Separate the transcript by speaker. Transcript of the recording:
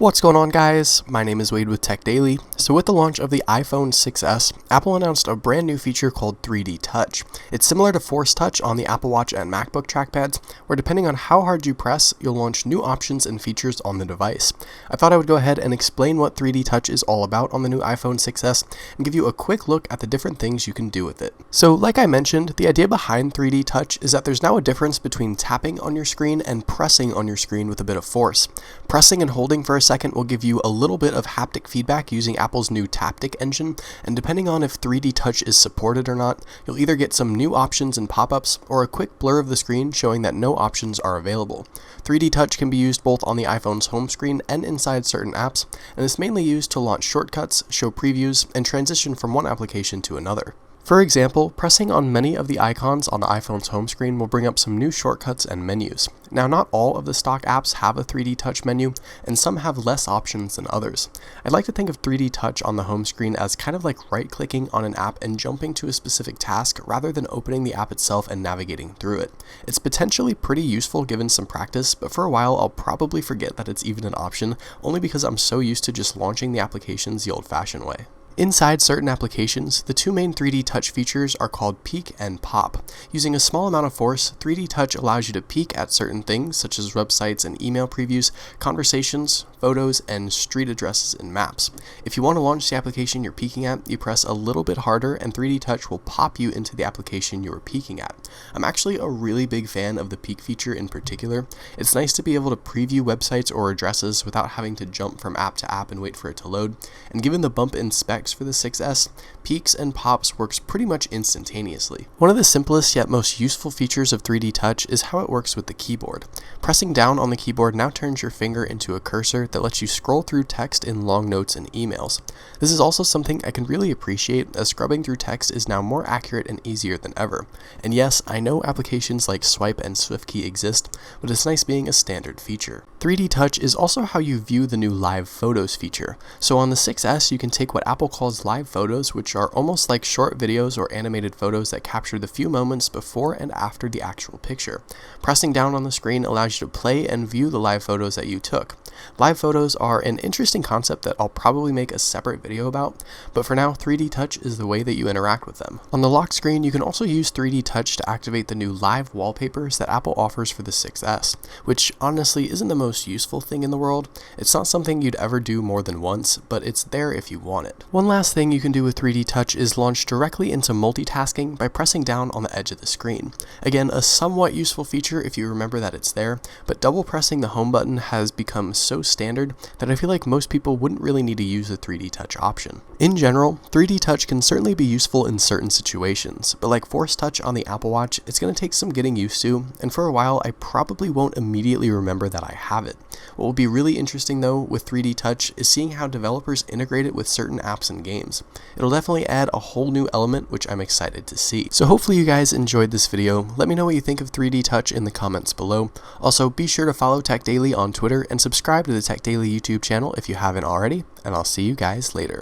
Speaker 1: What's going on, guys? My name is Wade with Tech Daily. So with the launch of the iPhone 6s, Apple announced a brand new feature called 3D Touch. It's similar to Force Touch on the Apple Watch and MacBook trackpads, where depending on how hard you press, you'll launch new options and features on the device. I thought I would go ahead and explain what 3D Touch is all about on the new iPhone 6s and give you a quick look at the different things you can do with it. So like I mentioned, the idea behind 3D Touch is that there's now a difference between tapping on your screen and pressing on your screen with a bit of force. Pressing and holding for a second will give you a little bit of haptic feedback using Apple's new Taptic engine, and depending on if 3D Touch is supported or not, you'll either get some new options and pop-ups or a quick blur of the screen showing that no options are available. 3D Touch can be used both on the iPhone's home screen and inside certain apps, and is mainly used to launch shortcuts, show previews, and transition from one application to another. For example, pressing on many of the icons on the iPhone's home screen will bring up some new shortcuts and menus. Now, not all of the stock apps have a 3D Touch menu, and some have less options than others. I'd like to think of 3D Touch on the home screen as kind of like right-clicking on an app and jumping to a specific task rather than opening the app itself and navigating through it. It's potentially pretty useful given some practice, but for a while I'll probably forget that it's even an option, only because I'm so used to just launching the applications the old-fashioned way. Inside certain applications, the two main 3D Touch features are called Peek and Pop. Using a small amount of force, 3D Touch allows you to peek at certain things such as websites and email previews, conversations, photos, and street addresses and maps. If you want to launch the application you're peeking at, you press a little bit harder and 3D Touch will pop you into the application you are peeking at. I'm actually a really big fan of the peek feature in particular. It's nice to be able to preview websites or addresses without having to jump from app to app and wait for it to load, and given the bump in specs for the 6s, Peeks and Pops works pretty much instantaneously. One of the simplest yet most useful features of 3D Touch is how it works with the keyboard. Pressing down on the keyboard now turns your finger into a cursor that lets you scroll through text in long notes and emails. This is also something I can really appreciate, as scrubbing through text is now more accurate and easier than ever. And yes, I know applications like Swipe and SwiftKey exist, but it's nice being a standard feature. 3D Touch is also how you view the new Live Photos feature. So on the 6s, you can take what Apple calls live photos, which are almost like short videos or animated photos that capture the few moments before and after the actual picture. Pressing down on the screen allows you to play and view the live photos that you took. Live photos are an interesting concept that I'll probably make a separate video about, but for now, 3D Touch is the way that you interact with them. On the lock screen, you can also use 3D Touch to activate the new live wallpapers that Apple offers for the 6s, which honestly isn't the most useful thing in the world. It's not something you'd ever do more than once, but it's there if you want it. One last thing you can do with 3D Touch is launch directly into multitasking by pressing down on the edge of the screen. Again, a somewhat useful feature if you remember that it's there, but double pressing the home button has become so standard that I feel like most people wouldn't really need to use the 3D Touch option. In general, 3D Touch can certainly be useful in certain situations, but like Force Touch on the Apple Watch, it's going to take some getting used to, and for a while I probably won't immediately remember that I have it. What will be really interesting though with 3D Touch is seeing how developers integrate it with certain apps and games. It'll definitely add a whole new element, which I'm excited to see. So hopefully you guys enjoyed this video. Let me know what you think of 3D Touch in the comments below. Also, be sure to follow Tech Daily on Twitter and subscribe to the Tech Daily YouTube channel if you haven't already, and I'll see you guys later.